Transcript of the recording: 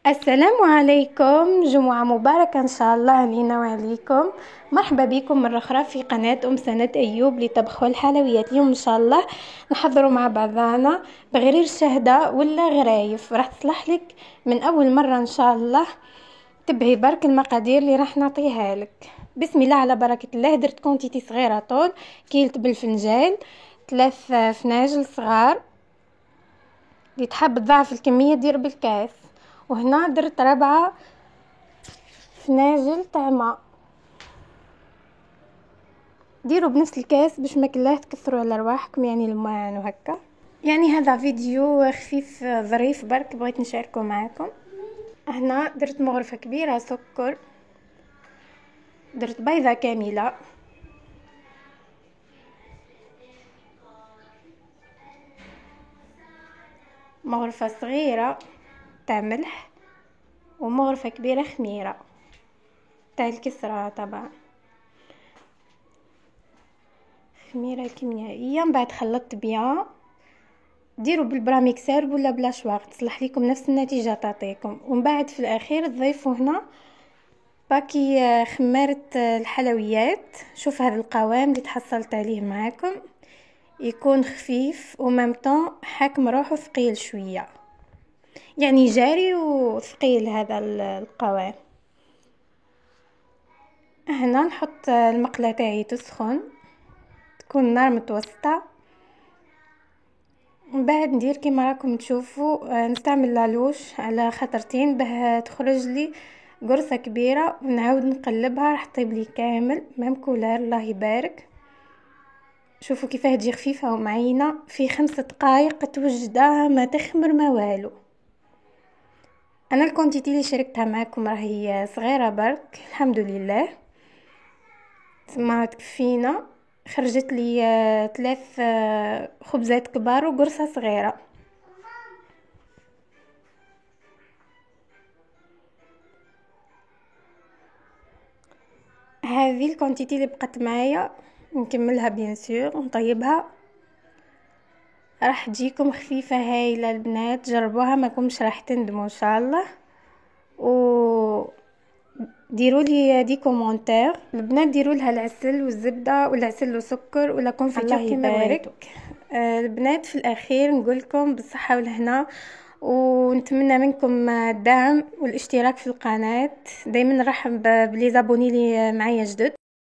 السلام عليكم، جمعة مباركة إن شاء الله علينا وعليكم. مرحبا بكم مرة أخرى في قناة سنة أيوب لطبخ الحلويات. اليوم إن شاء الله نحضروا مع بعضنا بغرير شهدة ولا غرايف، راح تصلح لك من أول مرة إن شاء الله. تبعي برك المقادير اللي راح نعطيها لك. بسم الله على بركة الله. درت كونتيتي صغيرة طول كيلت بالفنجان، 3 فناجل صغار. اللي تحب تضاعف الكمية دير بالكاس. وهنا درت 4 فناجل تاع ماء، ديروا بنفس الكاس باش ما كلاه تكثروا على رواحكم، يعني الماء وهكا. يعني هذا فيديو خفيف ظريف برك بغيت نشاركه معكم. هنا درت مغرفة كبيرة سكر، درت بيضة كاملة، مغرفة صغيرة تاع ملح، ومغرفة كبيرة خميرة تاع الكسرة طبعا، خميرة كيميائية. من بعد خلطت بيان. ديروا بالبراميكسر ولا بلا شواق تصلح لكم نفس النتيجة تعطيكم. ومن بعد في الاخير تضيفوا هنا باكي خمارة الحلويات. شوف هذا القوام اللي تحصلت عليه معاكم، يكون خفيف وممتن حاكم روحه ثقيل شوية، يعني جاري وثقيل هذا القوام. هنا نحط المقلاة تاعي تسخن، تكون النار متوسطة. من بعد ندير كيما راكم تشوفوا، نستعمل لالوش على خطرتين باه تخرج لي قرصة كبيرة، ونعاود نقلبها راح طيب لي كامل ميم كولار. الله يبارك. شوفوا كيفاه تجي خفيفة ومعينة، في 5 دقائق توجدها ما تخمر ما والو. انا الكونتيتي اللي شاركتها معكم راهي صغيرة برك الحمد لله، ما تكفينا. خرجت لي 3 خبزات كبار وقرصة صغيرة. هذه الكونتيتي اللي بقت معايا نكملها بيان سور ونطيبها، راح تجيكم خفيفة هايلة. البنات جربوها ماكمش راح تندموا ان شاء الله. و ديروا لي دي كومونتير البنات، ديروا لها العسل والزبده ولا عسل وسكر ولا كونفيتور كيما بغيتوا. البنات في الاخير نقول لكم بالصحه والهنا، ونتمنى منكم الدعم والاشتراك في القناه. دائما نرحب بلي زابوني لي معايا جدد.